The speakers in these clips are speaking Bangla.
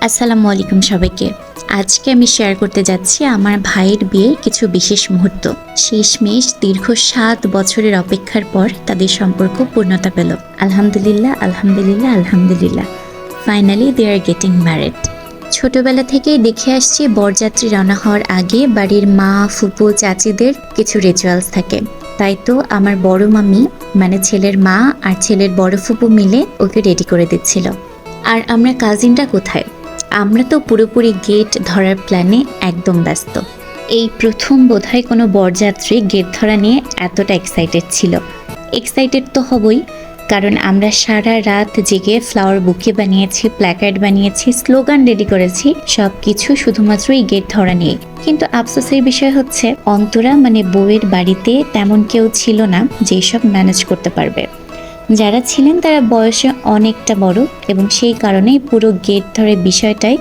আসসালামু আলাইকুম সবাইকে। আজকে আমি শেয়ার করতে যাচ্ছি আমার ভাইয়ের বিয়ের কিছু বিশেষ মুহূর্ত। শেষমেশ দীর্ঘ 7 বছরের অপেক্ষার পর তাদের সম্পর্ক পূর্ণতা পেল। আলহামদুলিল্লাহ, আলহামদুলিল্লাহ, আলহামদুলিল্লাহ। Finally they are getting married. ছোটবেলা থেকেই দেখে আসছি বরযাত্রী রওনা হওয়ার আগে বাড়ির মা, ফুপু, চাচিদের কিছু রিচুয়ালস থাকে। তাই তো আমার বড় মামি মানে ছেলের মা আর ছেলের বড় ফুপু মিলে ওকে রেডি করে দিচ্ছিল। আর আমরা কাজিনরা কোথায়? আমরা তো পুরোপুরি গেট ধরার প্ল্যানে একদম ব্যস্ত। এই প্রথম বোধহয় কোনো বরযাত্রী গেট ধরা নিয়ে এতটা এক্সাইটেড ছিল। এক্সাইটেড তো হবই, কারণ আমরা সারা রাত জেগে ফ্লাওয়ার বুকে বানিয়েছি, প্ল্যাকার্ড বানিয়েছি, স্লোগান রেডি করেছি, সব কিছু শুধুমাত্র এই গেট ধরা নিয়ে। কিন্তু আফসোসের বিষয় হচ্ছে অন্তরা মানে বউয়ের বাড়িতে তেমন কেউ ছিল না যে সব ম্যানেজ করতে পারবে। যারা ছিলেন তারা বয়সে অনেকটা বড় এবং সেই কারণেই পুরো গেট ধরে বিষয়টাই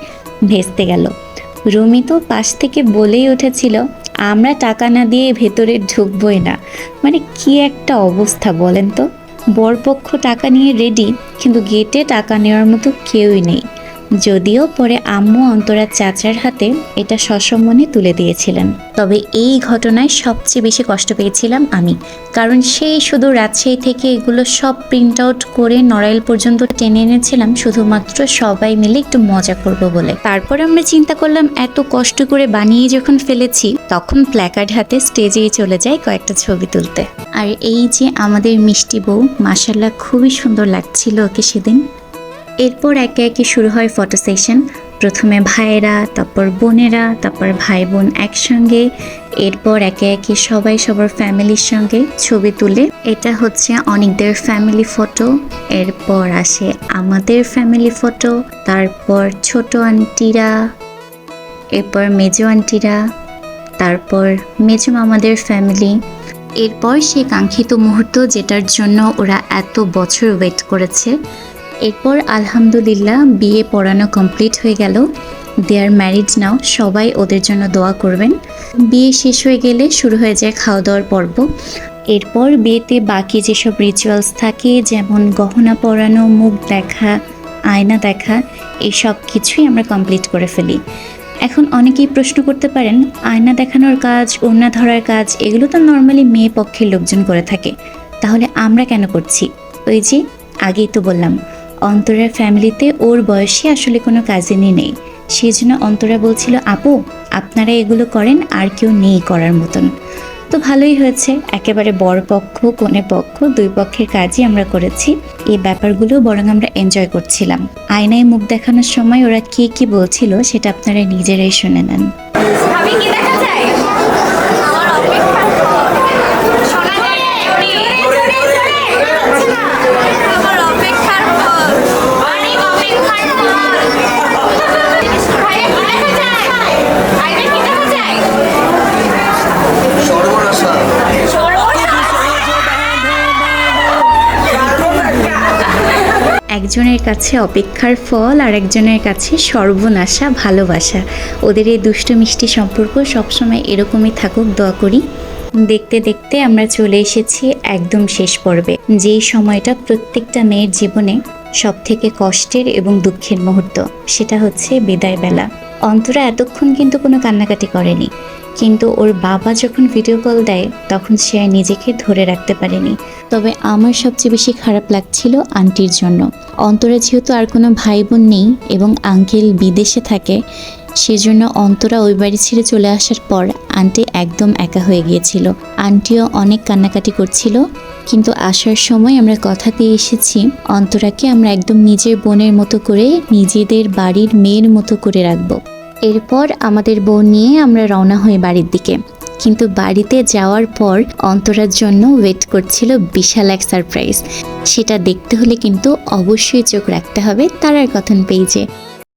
ভেস্তে গেল। রুমি তো পাশ থেকে বলেই উঠেছিল, আমরা টাকা না দিয়ে ভেতরে ঢুকবই না। মানে কি একটা অবস্থা বলেন তো, বরপক্ষ টাকা নিয়ে রেডি কিন্তু গেটে টাকা নেওয়ার মতো কেউই নেই। যদিও পরে আম্মু অন্তরার চাচার হাতে এটা সসম্মানে তুলে দিয়েছিলেন। তবে এই ঘটনায় সবচেয়ে বেশি কষ্ট পেয়েছিলাম আমি, কারণ সেই শুধু রাজশাহী থেকে এগুলো সব প্রিন্ট আউট করে নড়াইল পর্যন্ত টেনে এনেছিলাম শুধুমাত্র সবাই মিলে একটু মজা করব বলে। তারপর আমরা চিন্তা করলাম এত কষ্ট করে বানিয়ে যখন ফেলেছি তখন প্ল্যাকার্ড হাতে স্টেজেই চলে যায় কয়েকটা ছবি তুলতে। আর এই যে আমাদের মিষ্টি বউ, মাশাআল্লাহ খুবই সুন্দর লাগছিল ওকে সেদিন। এরপর একে একে শুরু হয় ফটো সেশন। প্রথমে ভাইয়েরা, তারপর বোনেরা, তারপর ভাই বোন একসঙ্গে, এরপর একে একে সবাই সবার ফ্যামিলির সঙ্গে ছবি তুলে। এটা হচ্ছে অনেকদের ফ্যামিলি ফটো, এরপর আসে আমাদের ফ্যামিলি ফটো, তারপর ছোট আন্টিরা, এরপর মেজো আন্টিরা, তারপর মেজো মামাদের ফ্যামিলি। এরপর সেই কাঙ্ক্ষিত মুহূর্ত যেটার জন্য ওরা এত বছর ওয়েট করেছে। এরপর আলহামদুলিল্লাহ বিয়ে পড়ানো কমপ্লিট হয়ে গেল। দে আর ম্যারিড নাও, সবাই ওদের জন্য দোয়া করবেন। বিয়ে শেষ হয়ে গেলে শুরু হয়ে যায় খাওয়া দাওয়ার পর্ব। এরপর বিয়েতে বাকি যেসব রিচুয়ালস থাকে, যেমন গহনা পরানো, মুখ দেখা, আয়না দেখা, এই সব কিছুই আমরা কমপ্লিট করে ফেলি। এখন অনেকেই প্রশ্ন করতে পারেন, আয়না দেখানোর কাজ, ওড়না ধরার কাজ এগুলো তো নর্মালি মেয়ে পক্ষের লোকজন করে থাকে, তাহলে আমরা কেন করছি? ওই যে আগেই তো বললাম, অন্তরার ফ্যামিলিতে ওর বয়সী আসলে কোনো কাজিনই নেই। সেই জন্য অন্তরা বলছিল, আপু আপনারা এগুলো করেন, আর কেউ নেই করার মতন। তো ভালোই হয়েছে, একেবারে বড় পক্ষ কনে পক্ষ দুই পক্ষের কাজই আমরা করেছি। এই ব্যাপারগুলো বরং আমরা এনজয় করছিলাম। আয়নায় মুখ দেখানোর সময় ওরা কি কি বলছিল সেটা আপনারা নিজেরাই শুনে নেন। একজনের কাছে অপেক্ষার ফল আর একজনের কাছে সর্বনাশা ভালোবাসা। ওদের এই দুষ্টু মিষ্টি সম্পর্ক সবসময় এরকমই থাকুক, দোয়া করি। দেখতে দেখতে আমরা চলে এসেছি একদম শেষ পর্বে, যেই সময়টা প্রত্যেকটা মেয়ের জীবনে সব থেকে কষ্টের এবং দুঃখের মুহূর্ত, সেটা হচ্ছে বিদায় বেলা। অন্তরা এতক্ষণ কিন্তু কোনো কান্নাকাটি করেনি, কিন্তু ওর বাবা যখন ভিডিও কল দেয় তখন সে আর নিজেকে ধরে রাখতে পারেনি। তবে আমার সবচেয়ে বেশি খারাপ লাগছিল আন্টির জন্য। অন্তরা যেহেতু আর কোনো ভাই বোন নেই এবং আঙ্কেল বিদেশে থাকে, সেজন্য অন্তরা ওই বাড়ি ছেড়ে চলে আসার পর আন্টি একদম একা হয়ে গিয়েছিল। আন্টিও অনেক কান্নাকাটি করছিল, কিন্তু আসার সময় আমরা কথা দিয়ে এসেছি অন্তরাকে আমরা একদম নিজের বোনের মতো করে, নিজেদের বাড়ির মেয়ের মতো করে রাখবো। এরপর আমাদের বোন নিয়ে আমরা রওনা হই বাড়ির দিকে। কিন্তু বাড়িতে যাওয়ার পর অন্তরার জন্য ওয়েট করছিল বিশাল এক সারপ্রাইজ। সেটা দেখতে হলে কিন্তু অবশ্যই চোখ রাখতে হবে তারার কথন পেজে।